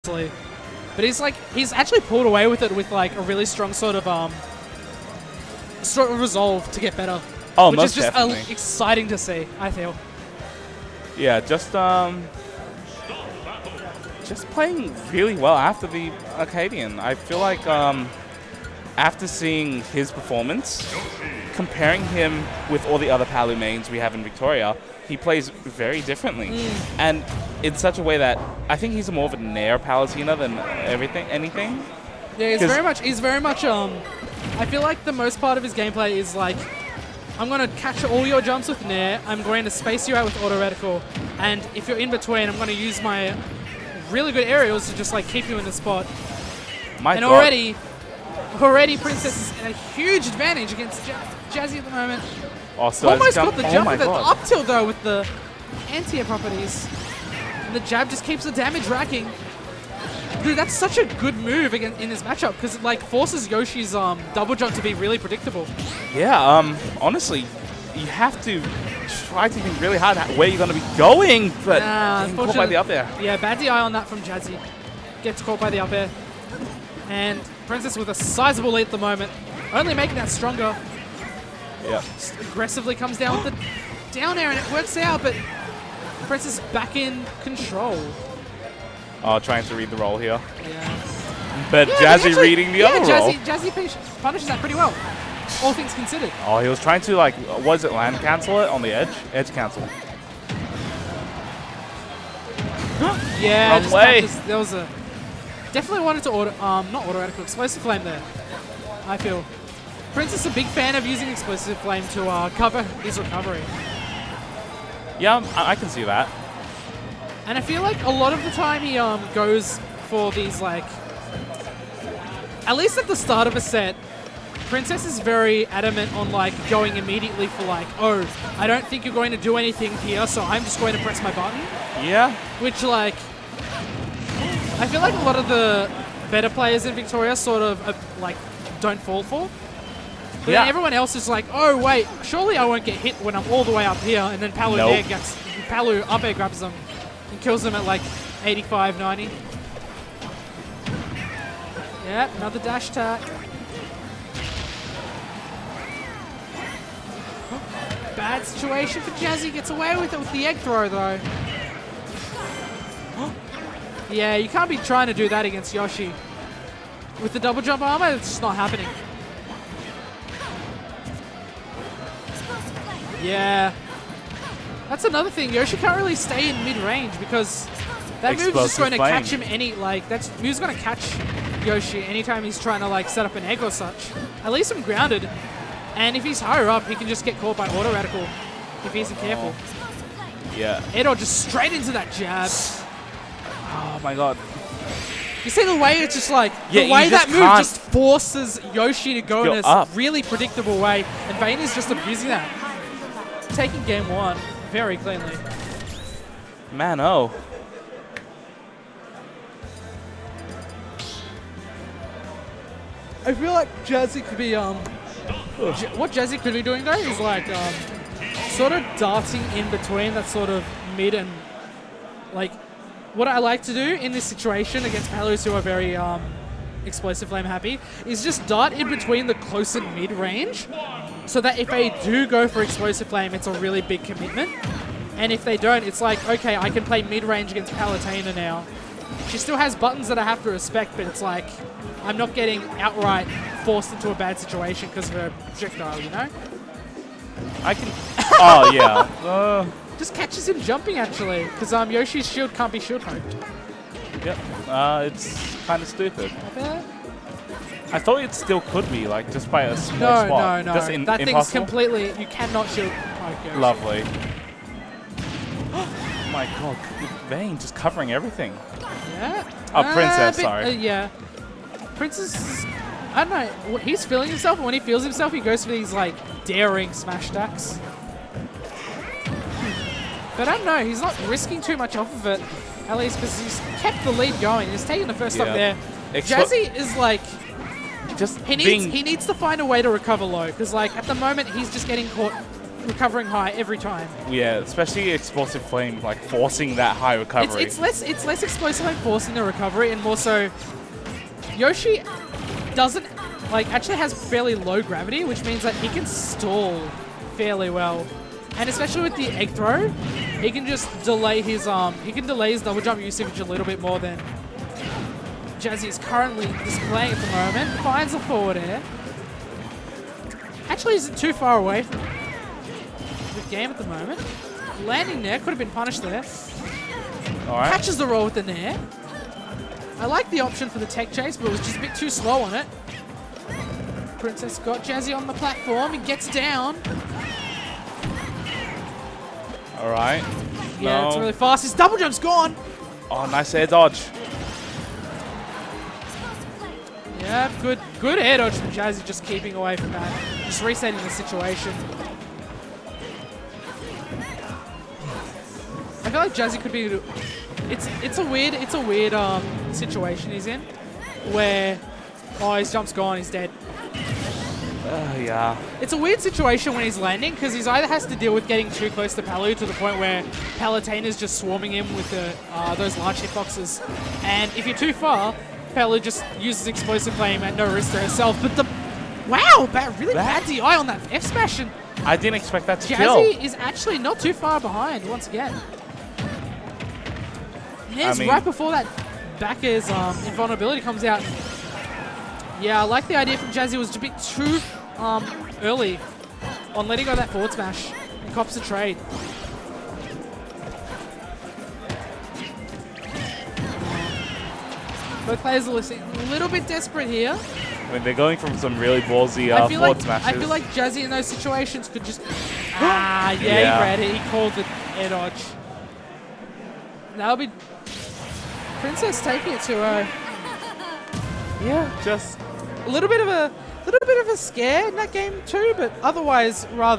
But he's actually pulled away with it with like a really strong sort of resolve to get better. Oh, which most is just definitely. exciting to see, I feel. Yeah, just playing really well after the Arcadian. I feel like after seeing his performance, comparing him with all the other Palu mains we have in Victoria, he plays very differently. And in such a way that I think he's more of a Nair Palutena than anything. Yeah, he's very much I feel like the most part of his gameplay is like, I'm going to catch all your jumps with Nair, I'm going to space you out with auto reticle, and if you're in between, I'm going to use my really good aerials to just like keep you in the spot. My God. Already Princess is in a huge advantage against Jazzy at the moment. Also almost got the jump with the God. up tilt though with the anti-air properties. And the jab just keeps the damage racking. Dude, that's such a good move in this matchup because it like forces Yoshi's double jump to be really predictable. Yeah, honestly, you have to try to think really hard where you're going to be going, but getting caught by the up air. Yeah, bad DI on that from Jazzy. Gets caught by the up air. And Princess with a sizable lead at the moment. Only making that stronger. Yeah. Just aggressively comes down with the down air and it works out, but Princess back in control. Oh, trying to read the roll here. Yeah. But Yeah, Jazzy reading the other roll. Jazzy punishes that pretty well, all things considered. Oh, he was trying to, like, was it land cancel it on the edge? Edge cancel. Yeah, Wrong way. there was a... Definitely wanted to not auto reticle, explosive flame there, I feel. Princess is a big fan of using explosive flame to cover his recovery. Yeah, I can see that. And I feel like a lot of the time he goes for these like, at least at the start of a set, Princess is very adamant on like going immediately for like, oh, I don't think you're going to do anything here, so I'm just going to press my button. Yeah. Which like, I feel like a lot of the better players in Victoria sort of like don't fall for. But then everyone else is like, oh wait, surely I won't get hit when I'm all the way up here, and then Palu up air grabs them and kills them at like 85, 90. Yeah, another dash attack. Bad situation for Jazzy, gets away with it with the egg throw though. Yeah, you can't be trying to do that against Yoshi. With the double jump armor, it's just not happening. Yeah. That's another thing. Yoshi can't really stay in mid-range because that move's just going to catch him that move's going to catch Yoshi anytime he's trying to like set up an egg or such. At least I'm grounded. And if he's higher up, he can just get caught by auto reticle if he isn't careful. Yeah. Edo just straight into that jab. Oh my God. You see the way it's just like, yeah, the way that move just forces Yoshi to go in a really predictable way. And Vayne is just abusing that. Taking game one very cleanly. Man, oh. I feel like Jazzy could be, what Jazzy could be doing though is like, sort of darting in between that sort of mid and, like, what I like to do in this situation against Palus who are very explosive flame happy is just dart in between the close and mid range so that if they do go for explosive flame, it's a really big commitment. And if they don't, it's like, okay, I can play mid range against Palutena now. She still has buttons that I have to respect, but it's like, I'm not getting outright forced into a bad situation because of her projectile, you know? I can... Oh, yeah. Just catches him jumping, actually, because Yoshi's shield can't be shield poked. Yep. It's kind of stupid. I thought it still could be, like, just by a small spot. No. Just that thing's completely... You cannot shield poke Yoshi. Lovely. Oh my God. Vayne just covering everything. Yeah. Oh, Princess, sorry. Yeah. Princess... I don't know. He's feeling himself, and when he feels himself, he goes for these, like, daring smash attacks. But I don't know, he's not risking too much off of it, at least because he's kept the lead going. He's taken the first up there. Jazzy is like, he needs to find a way to recover low, because like at the moment he's just getting caught recovering high every time. Yeah, especially Explosive Flame, like forcing that high recovery. It's less explosive like forcing the recovery, and more so Yoshi doesn't actually has fairly low gravity, which means that he can stall fairly well. And especially with the egg throw, he can just delay his double jump usage a little bit more than Jazzy is currently displaying at the moment. Finds a forward air. Actually isn't too far away from the game at the moment. Landing there, could have been punished there. Alright. Catches the roll with the nair. I like the option for the tech chase, but it was just a bit too slow on it. Princess got Jazzy on the platform. He gets down. Alright. Yeah, it's really fast. His double jump's gone. Oh, nice air dodge. Yeah, good air dodge from Jazzy, just keeping away from that. Just resetting the situation. I feel like Jazzy could be... It's a weird situation he's in, where his jump's gone, he's dead. Yeah. It's a weird situation when he's landing, because he's either has to deal with getting too close to Palu to the point where Palutena's just swarming him with those large hitboxes, and if you're too far, Palu just uses Explosive Flame at no risk to herself. But really bad DI on that F smash, and I didn't expect that to kill. Jazzy is actually not too far behind once again. Here's right before that back air's invulnerability comes out. Yeah, I like the idea from Jazzy. It was a bit too early on letting go of that forward smash. And cops the trade. Both players are listening a little bit desperate here. I mean, they're going from some really ballsy forward smashes. I feel like Jazzy in those situations could just... he read it. He called the air dodge. That'll be... Princess taking it to her. Yeah, just... A little bit of a scare in that game too, but otherwise rather